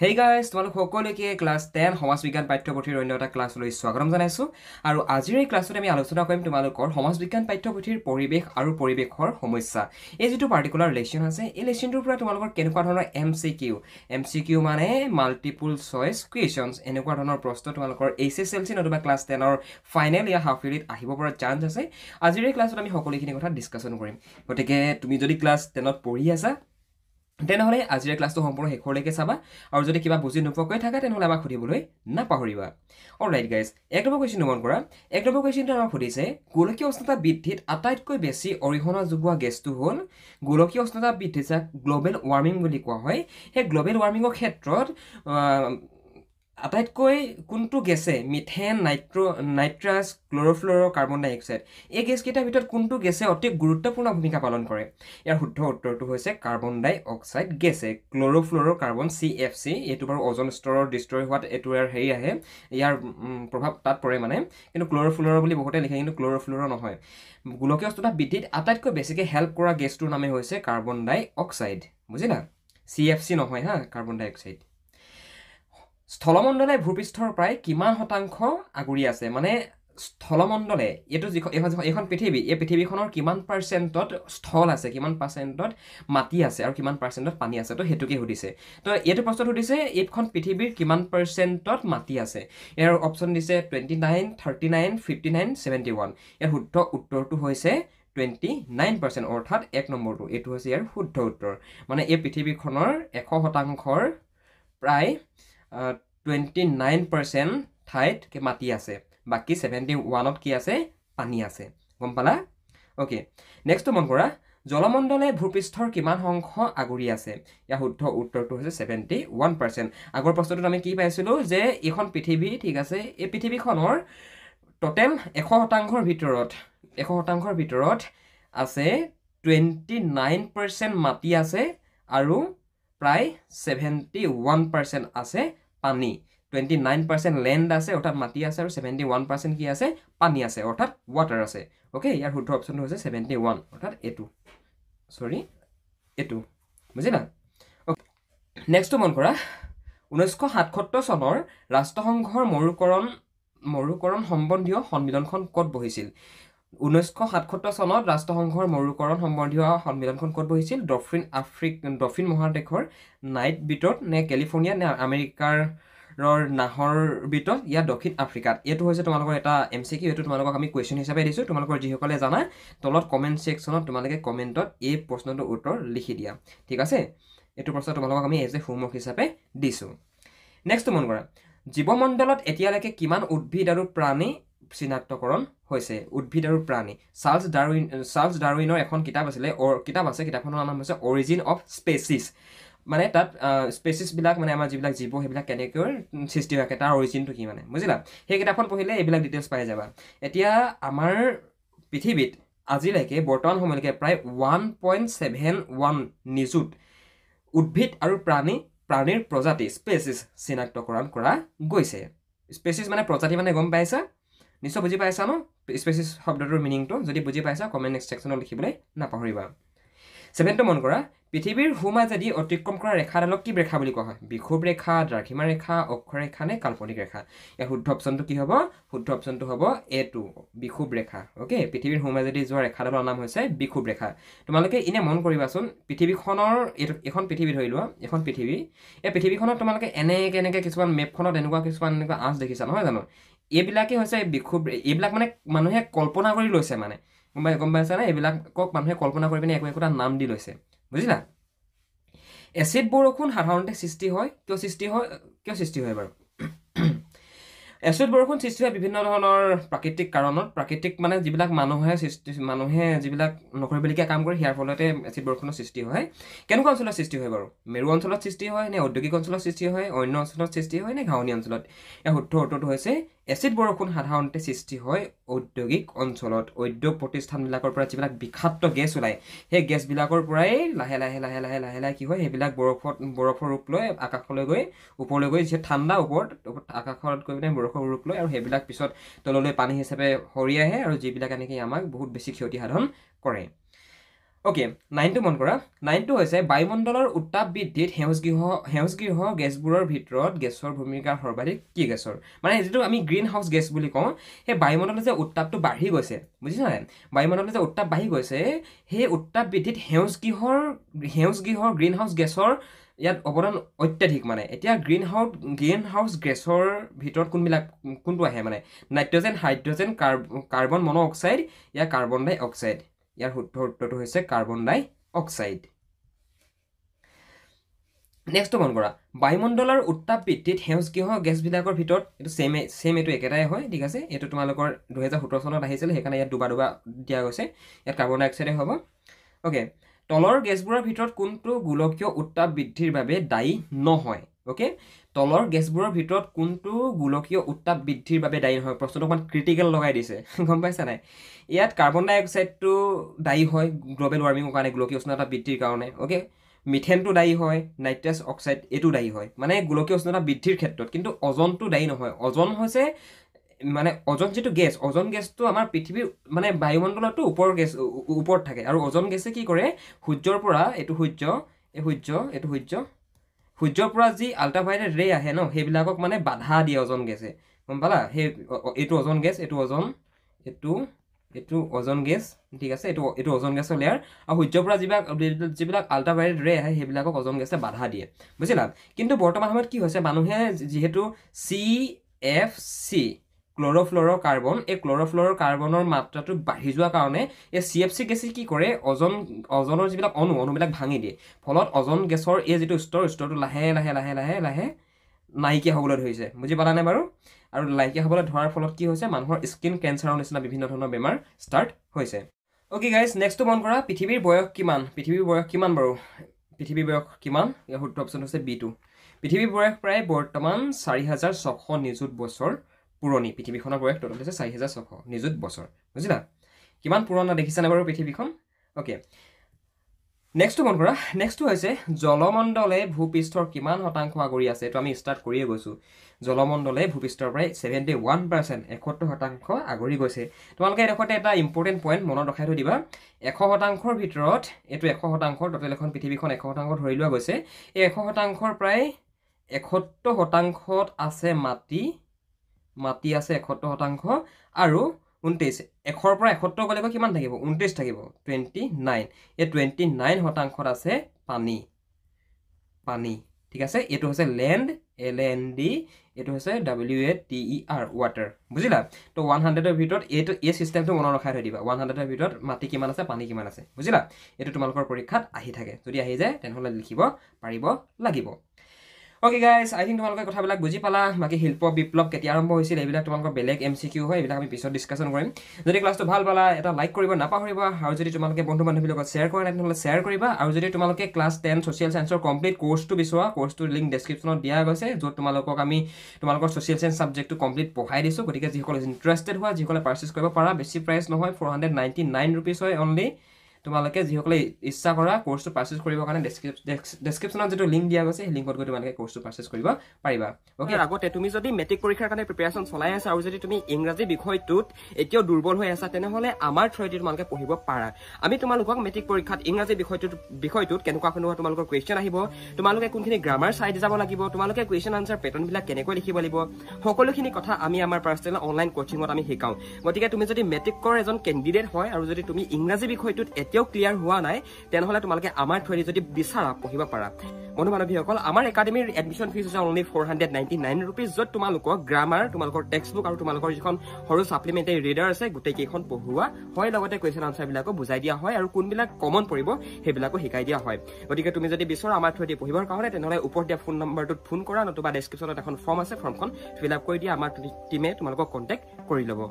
Hey guys, তোমালোক সকলোকে class 10 সমাজ বিজ্ঞান পাঠ্যপুথিৰ অন্য এটা ক্লাছলৈ স্বাগতম জনাইছো আৰু আজিৰ এই ক্লাছত আমি আলোচনা কৰিম তোমালোকৰ সমাজ বিজ্ঞান পাঠ্যপুথিৰ পৰিৱেশ আৰু পৰিৱেশৰ সমস্যা। এই যেটো পাৰ্টিকুলাৰ লেসন আছে এই লেসনটোৰ পৰা তোমালোকৰ কেনেকুৱা ধৰণৰ MCQ মানে মাল্টিপল চয়েস কুৱেশ্যনছ এনেকুৱা ধৰণৰ প্ৰশ্ন তোমালোকৰ HSLC নতুবা ক্লাছ 10ৰ ফাইনেল ইয়া হাফ ইয়াৰলিত আহিব পৰা চান্স আছে। আজিৰ এই ক্লাছত আমি সকলোখিনি কথা ডিসকাশন কৰিম। গতিকে তুমি যদি ক্লাছ 10ত পঢ়ি আছা তেনেহলে আজিৰ ক্লাছটো সম্পূৰ্ণ শেষলৈকে চাবা আৰু যদি কিবা বুজি নোপোৱাকৈ থাকে তেনেহলে আমাক সুধিবলৈ নাপাহৰিবা। অলৰাইট গাইজ, এক নম্বৰ কুৱেশ্যনটো মন কৰা। এক নম্বৰ কুৱেশ্যনটো আমাক সুধিছে গোলকীয় উষ্ণতা বৃদ্ধিত আটাইতকৈ বেছি অৰিহণা যোগোৱা গেছটো হ'ল গোলকীয় উষ্ণতা বৃদ্ধি যাক গ্লোবেল ৱাৰ্মিং বুলি কোৱা হয়। সেই গ্লোবেল ৱাৰ্মিঙৰ ক্ষেত্ৰত আটাইতকৈ কোনটো গেছে মিথেন নাইট্ৰাছ ক্ল'ৰ'ফ্ল'ৰ কাৰ্বন ডাই অক্সাইড এই গেছকেইটাৰ ভিতৰত কোনটো গেছে অতি গুৰুত্বপূৰ্ণ ভূমিকা পালন কৰে? ইয়াৰ শুদ্ধ উত্তৰটো হৈছে কাৰ্বন ডাই অক্সাইড গেছে। ক্ল'ৰ'ফ্ল'ৰ কাৰ্বন CFC এইটো বাৰু অজন স্তৰৰ ডিষ্ট্ৰয় হোৱাত এইটো হেৰি আহে, ইয়াৰ প্ৰভাৱ তাত পৰে মানে, কিন্তু ক্ল'ৰ'ফ্ল'ৰ বুলি বহুতে লিখে কিন্তু ক্ল'ৰ'ফ্ল'ৰ নহয়। গোলকীয় উষ্ণতা বৃদ্ধিত আটাইতকৈ বেছিকৈ হেল্প কৰা গেছটোৰ নামে হৈছে কাৰ্বন ডাই অক্সাইড। বুজিলা? CFC নহয় হা, কাৰ্বন ডাই অক্সাইড। স্থলমণ্ডলে ভূপৃষ্ঠৰ প্ৰায় কিমান শতাংশ আগুৰি আছে? মানে স্থলমণ্ডলে এইটো এইখন পৃথিৱী, এই পৃথিৱীখনৰ কিমান পাৰ্চেণ্টত স্থল আছে, কিমান পাৰ্চেণ্টত মাটি আছে আৰু কিমান পাৰ্চেণ্টত পানী আছে, তো সেইটোকে সুধিছে। তো এইটো প্ৰশ্নত সুধিছে এইখন পৃথিৱীৰ কিমান পাৰ্চেণ্টত মাটি আছে। ইয়াৰ অপশ্যন দিছে 29, 39, 59, 71। ইয়াৰ শুদ্ধ উত্তৰটো হৈছে 29%, অৰ্থাৎ এক নম্বৰটো এইটো হৈছে ইয়াৰ শুদ্ধ উত্তৰ। মানে এই পৃথিৱীখনৰ 100%ৰ প্ৰায় 29% ঠাইত মাটি আছে, বাকী 71ত কি আছে? পানী আছে। গম পালা? অ'কে, নেক্সটটো মন কৰা। জলমণ্ডলে ভূপৃষ্ঠৰ কিমান অংশ আগুৰি আছে? ইয়াৰ শুদ্ধ উত্তৰটো হৈছে 71%। আগৰ প্ৰশ্নটোত আমি কি পাইছিলোঁ যে এইখন পৃথিৱী, ঠিক আছে, এই পৃথিৱীখনৰ টোটেল 100%ৰ ভিতৰত আছে 29% মাটি আছে আৰু প্ৰায় 71% আছে পানী। 29% লেণ্ড আছে অৰ্থাৎ মাটি আছে আৰু 71% কি আছে? পানী আছে অৰ্থাৎ ৱাটাৰ আছে। অ'কে, ইয়াৰ শুদ্ধ অপশ্যনটো হৈছে 71 অৰ্থাৎ এইটো, এইটো। বুজিলা? অ'কে, নেক্সটটো মন কৰা। 1977 চনৰ ৰাষ্ট্ৰসংঘৰ মৰুকৰণ সম্বন্ধীয় সন্মিলনখন ক'ত বহিছিল? 1977 চনত ৰাষ্ট্ৰসংঘৰ মৰুকৰণ সম্বন্ধীয় সন্মিলনখন ক'ত বহিছিল? দক্ষিণ মহাদেশৰ নাইট বিটত নে কেলিফৰ্ণিয়াত নে আমেৰিকাৰ নাহৰ বিটত ইয়াত দক্ষিণ আফ্ৰিকাত। এইটো হৈছে তোমালোকৰ এটা MCQ। এইটো তোমালোকক আমি কুৱেশ্যন হিচাপে দিছোঁ। তোমালোকৰ যিসকলে জানা তলত কমেণ্ট ছেকশ্যনত তোমালোকে কমেণ্টত এই প্ৰশ্নটোৰ উত্তৰ লিখি দিয়া, ঠিক আছে? এইটো প্ৰশ্ন তোমালোকক আমি এজ এ হোমৱৰ্ক হিচাপে দিছোঁ। নেক্সট মন কৰা। জীৱমণ্ডলত এতিয়ালৈকে কিমান উদ্ভিদ আৰু প্ৰাণী চিনাক্তকৰণ হৈছে? উদ্ভিদ আৰু প্ৰাণী। চাৰ্লছ ডাৰউইনৰ এখন কিতাপ আছে, কিতাপখনৰ নাম হৈছে অৰিজিন অফ স্পেচিছ। মানে তাত স্পেচিছবিলাক মানে আমাৰ যিবিলাক জীৱ সেইবিলাক কেনেকৈ সৃষ্টি হয়, তাৰ অৰিজিনটো কি মানে, বুজিলা? সেই কিতাপখন পঢ়িলে এইবিলাক ডিটেইলছ পাই যাবা। এতিয়া আমাৰ পৃথিৱীত আজিলৈকে বৰ্তমান সময়লৈকে প্ৰায় 1.71 নিযুত উদ্ভিদ আৰু প্ৰাণীৰ প্ৰজাতি স্পেচিছ চিনাক্তকৰণ কৰা গৈছে। স্পেচিছ মানে প্ৰজাতি মানে গম পাইছা? নিশ্চয় বুজি পাইছা ন স্পেচিছ শব্দটোৰ মিনিংটো? যদি বুজি পাইছা কমেণ্ট ছেকশ্যনত লিখিবলৈ নাপাহৰিবা। 7টো মন কৰা। পৃথিৱীৰ সোঁমাজেদি অতিক্ৰম কৰা ৰেখাডালক কি ৰেখা বুলি কোৱা হয়? বিষুৱ ৰেখা, দ্ৰাঘিমা ৰেখা, অক্ষৰেখা নে কাল্পনিক ৰেখা? ইয়াৰ শুদ্ধ অপশ্যনটো কি হ'ব? শুদ্ধ অপশ্যনটো হ'ব এইটো, বিষুৱ ৰেখা। অ'কে, পৃথিৱীৰ সোঁমাজেদি যোৱা ৰেখাডালৰ নাম হৈছে বিষুৱ ৰেখা। তোমালোকে এনে মন কৰিবাচোন, পৃথিৱীখনৰ এখন পৃথিৱী ধৰি লোৱা, এখন পৃথিৱী, এই পৃথিৱীখনত তোমালোকে এনেকৈ কিছুমান মেপখনত এনেকুৱা আঁচ দেখিছা নহয় জানো? এইবিলাকেই হৈছে এইবিলাক মানে মানুহে কল্পনা কৰি লৈছে মানে, গম পাইছানে? এইবিলাকক মানুহে কল্পনা কৰি পিনে একোটা নাম দি লৈছে, বুজিলা? এচিড বৰষুণ সাধাৰণতে সৃষ্টি হয় কিয় সৃষ্টি হয় বাৰু? এচিড বৰষুণ সৃষ্টি হয় বিভিন্ন ধৰণৰ প্ৰাকৃতিক কাৰণত। প্ৰাকৃতিক মানে যিবিলাক মানুহে যিবিলাক নকৰিবলগীয়া কাম কৰে ইয়াৰ ফলতে এচিড বৰষুণৰ সৃষ্টি হয়। কেনেকুৱা অঞ্চলত সৃষ্টি হয় বাৰু? মেৰু অঞ্চলত সৃষ্টি হয় নে ঔদ্যোগিক অঞ্চলত সৃষ্টি হয়, অন্য অঞ্চলত সৃষ্টি হয় নে ঘাঁহনি অঞ্চলত? ইয়াৰ শুদ্ধ উত্তৰটো হৈছে এচিড বৰষুণ সাধাৰণতে সৃষ্টি হয় ঔদ্যোগিক অঞ্চলত। উদ্যোগ প্ৰতিষ্ঠানবিলাকৰ পৰা যিবিলাক বিষাক্ত গেছ ওলায় সেই গেছবিলাকৰ পৰাই লাহে লাহে কি হয়, সেইবিলাক বৰফৰ ৰূপ লৈ আকাশলৈ গৈ ওপৰলৈ গৈ যিহেতু ঠাণ্ডা ওপৰত আকাশত গৈ পিনে বৰফৰ ৰূপ লয় আৰু সেইবিলাক পিছত তললৈ পানী হিচাপে সৰি আহে আৰু যিবিলাকে নেকি আমাক বহুত বেছি ক্ষতি সাধন কৰে। ওকে 9টো মন কৰা 9টো হৈছে বায়ুমণ্ডলৰ উত্তাপ বৃদ্ধিত সেউজগৃহ গেছবোৰৰ ভিতৰত গেছৰ ভূমিকা সৰ্বাধিক কি গেছৰ মানে যিটো আমি গ্ৰীণ হাউচ গেছ বুলি কওঁ সেই বায়ুমণ্ডলত যে উত্তাপটো বাঢ়ি গৈছে বুজিছা নাই বায়ুমণ্ডলত যে উত্তাপ বাঢ়ি গৈছে সেই উত্তাপ বৃদ্ধিত সেউজগৃহৰ গ্ৰীণ হাউচ গেছৰ ইয়াত অৱদান অত্যাধিক মানে এতিয়া গ্ৰীণ হাউচ গেছৰ ভিতৰত কোনটো আহে মানে নাইট্ৰজেন হাইড্ৰজেন কাৰ্বন মন অক্সাইড ইয়াৰ কাৰ্বন ডাই অক্সাইড ইয়াৰ শুদ্ধ উত্তৰটো হৈছে কাৰ্বন ডাই অক্সাইড নেক্সট মন কৰা বায়ুমণ্ডলৰ উত্তাপ বৃদ্ধিত সেউজগৃহ গেছবিলাকৰ ভিতৰত এইটো সেম এইটো একেটাই হয় ঠিক আছে এইটো তোমালোকৰ 2017 চনত আহিছিল সেইকাৰণে ইয়াত দুবাৰ দিয়া গৈছে ইয়াত কাৰ্বন ডাই অক্সাইডে হ'ব ওকে তলৰ গেছবোৰৰ ভিতৰত কোনটো গোলকীয় উত্তাপ বৃদ্ধিৰ বাবে দায়ী নহয় ওকে তলৰ গেছবোৰৰ ভিতৰত কোনটো গোলকীয় উত্তাপ বৃদ্ধিৰ বাবে দায়ী নহয় প্ৰশ্নটো অকমান ক্ৰিটিকেল লগাই দিছে গম পাইছা নাই ইয়াত কাৰ্বন ডাই অক্সাইডটো দায়ী হয় গ্লোবেল ৱাৰ্মিঙৰ কাৰণে গোলকীয় উষ্ণতা বৃদ্ধিৰ কাৰণে ওকে মিথেনটো দায়ী হয় নাইট্ৰাছ অক্সাইড এইটো দায়ী হয় মানে গোলকীয় উষ্ণতা বৃদ্ধিৰ ক্ষেত্ৰত কিন্তু অজনটো দায়ী নহয় অজন হৈছে মানে অজন যিটো গেছ অজন গেছটো আমাৰ পৃথিৱীৰ মানে বায়ুমণ্ডলতো ওপৰত থাকে আৰু অজন গেছে কি কৰে সূৰ্যৰ পৰা এইটো সূৰ্যৰ পৰা যি আল্ট্ৰাভায়োলেট ৰে আহে ন সেইবিলাকক মানে বাধা দিয়ে অজন গেছে গম পালা সেই এইটো অজন গেছ এইটো অজন গেছ ঠিক আছে এইটো অজন গেছৰ লেয়াৰ আৰু সূৰ্যৰ পৰা যিবিলাক আল্ট্ৰাভায়োলেট ৰে আহে সেইবিলাকক অজন গেছে বাধা দিয়ে বুজিলা কিন্তু বৰ্তমান সময়ত কি হৈছে মানুহে যিহেতু CFC ক্লৰ'ফ্ল'ৰ কাৰ্বন এই ক্লৰ'ফ্ল'ৰ কাৰ্বনৰ মাত্ৰাটো বাঢ়ি যোৱাৰ কাৰণে এই CFC গেছে কি কৰে অজনৰ যিবিলাক অণুবিলাক ভাঙি দিয়ে ফলত অজন গেছৰ এই যিটো স্তৰটো লাহে লাহে নাইকিয়া হ'বলৈ ধৰিছে বুজি পালানে বাৰু আৰু নাইকিয়া হ'বলৈ ধৰাৰ ফলত কি হৈছে মানুহৰ স্কিন কেঞ্চাৰৰ নিচিনা বিভিন্ন ধৰণৰ বেমাৰ ষ্টাৰ্ট হৈছে ওকে গাইজ নেক্সটটো মন কৰা পৃথিৱীৰ বয়স কিমান বাৰু পৃথিৱীৰ বয়স কিমান ইয়াৰ শুদ্ধ অপশ্যন হৈছে B2 পৃথিৱীৰ বয়স প্ৰায় বৰ্তমান 4600 নিযুত বছৰ পুৰণি পৃথিৱীখনৰ বয়স টোটেল হৈছে 4600 নিযুত বছৰ বুজিলা কিমান পুৰণা দেখিছানে বাৰু পৃথিৱীখন ওকে নেক্সটটো মন কৰা নেক্সটটো হৈছে জলমণ্ডলে ভূপৃষ্ঠৰ কিমান শতাংশ আগুৰি আছে এইটো আমি ষ্টাৰ্ট কৰিয়ে গৈছোঁ জলমণ্ডলে ভূপৃষ্ঠৰ প্ৰায় 71% 71% আগুৰি গৈছে তোমালোকে এডোখৰতে এটা ইম্পৰ্টেণ্ট পইণ্ট মনত ৰখাই থৈ দিবা 100%ৰ ভিতৰত এইটো 100% টোটেল এখন পৃথিৱীখন 100% ধৰি লোৱা গৈছে এই 100%ৰ প্ৰায় 71%ত আছে মাটি আছে 71% আৰু 29 100ৰ পৰা 71 গ'লে কিমান থাকিব 29 থাকিব 29 এই 29%ত আছে পানী ঠিক আছে এইটো হৈছে ল্যান্ড LAND এইটো হৈছে WATER ওয়াটাৰ বুজিলা তো 100ৰ ভিতৰত এই সিস্টেমটো মনত ৰখাই থৈ দিবা 100ৰ ভিতৰত মাটি কিমান আছে পানী কিমান আছে বুজিলা এইটো তোমালোকৰ পৰীক্ষাত আহি থাকে যদি আহি যায় তেনেহলে লিখিব পাৰিব লাগিব ওকে গাইজ আই থিংক তোমালোকে কথাবিলাক বুজি পালা বাকি শিল্প বিপ্লৱ কেতিয়া আৰম্ভ হৈছিল এইবিলাক তোমালোকৰ বেলেগ MCQ হয় এইবিলাক আমি পিছত ডিসকাশন কৰিম যদি ক্লাছটো ভাল পালা এটা লাইক কৰিব নাপাহৰিবা আৰু যদি তোমালোকে বন্ধু বান্ধৱীৰ লগত শ্বেয়াৰ কৰা নাই তেনেহলে শ্বেয়াৰ কৰিবা আৰু যদি তোমালোকে ক্লাছ 10 সোশিয়েল সায়েন্সৰ কমপ্লিট কোৰ্সটো বিচৰা কোৰ্সটোৰ লিংক ডেসক্ৰিপচনত দিয়া গৈছে য'ত তোমালোকৰ সোশিয়েল সায়েন্স সাবজেক্টটো কমপ্লিট পঢ়াই দিছো গতিকে যিসকল ইন্টাৰেষ্টেড হোৱা যিসকলে পাৰচেজ কৰিব পাৰা বেছি প্ৰাইচ নহয় 499 रुपीस হয় অনলি তোমালোকে যিসকলে ইচ্ছা কৰা কোৰ্সটো পাৰচেজ কৰিবৰ কাৰণে ডেসক্ৰিপচনত যেটো লিংক দিয়া গৈছে সেই লিংকত গৈ তোমালোকে কোৰ্সটো পাৰচেজ কৰিব পাৰিবা ওকে আগতে তুমি যদি মেট্ৰিক পৰীক্ষাৰ কাৰণে প্ৰিপাৰেচন চলাই আছা আৰু যদি তুমি ইংৰাজী বিষয়টোত এতিয়াও দুৰ্বল হৈ আছা তেনেহলে আমাৰ থ্ৰুদি তোমালোকে পঢ়িব পাৰা আমি তোমালোকক মেট্ৰিক পৰীক্ষাত ইংৰাজী বিষয়টোত কেনেকুৱা তোমালোকৰ কোৱেশ্চন আহিব তোমালোকে কোনখিনি গ্ৰামাৰ চাই যাব লাগিব তোমালোকে কোৱেশ্চন আনসাৰ পেটাৰ্ন বিলাক কেনেকৈ লিখিব লাগিব সকলোখিনি কথা আমি আমাৰ পাৰ্সোনেল অনলাইন কোচিংত আমি শিকাও গতিকে তুমি যদি মেট্ৰিকৰ এজন কেণ্ডিডেট হয় আৰু যদি তুমি ইংৰাজী বিষয়টোত এতিয়াও ক্লিয়াৰ হোৱা নাই তেনেহলে তোমালোকে আমাৰ থ্ৰুদি যদি বিচাৰা পঢ়িব পাৰা বন্ধু বান্ধৱীসকল আমাৰ একাডেমীৰ এডমিশন ফিজ হৈছে অনলি 499 रुपीस যত তোমালোকৰ গ্ৰামাৰ তোমালোকৰ টেক্সটবুক আৰু তোমালোকৰ যিখন সৰু সাপ্লিমেন্টাৰী ৰিডাৰ আছে গোটেই কেইখন পঢ়ুৱা হয় লগতে কোৱেশ্চন আনসাৰ বিলাকো বুজাই দিয়া হয় আৰু কোনবিলাক কমন পৰিব সেইবিলাকো শিকাই দিয়া হয় গতিকে তুমি যদি বিচৰা আমাৰ থ্ৰুদি পঢ়িবৰ কাৰণে তেনেহলে ওপৰত দিয়া ফোন নম্বৰটোত ফোন কৰা নতুবা ডেসক্ৰিপচনত এখন ফৰ্ম আছে ফৰ্মখন ফিল আপ কৰি দিয়া আমাৰ টিমে তোমালোকক কন্টাক্ট কৰি ল'ব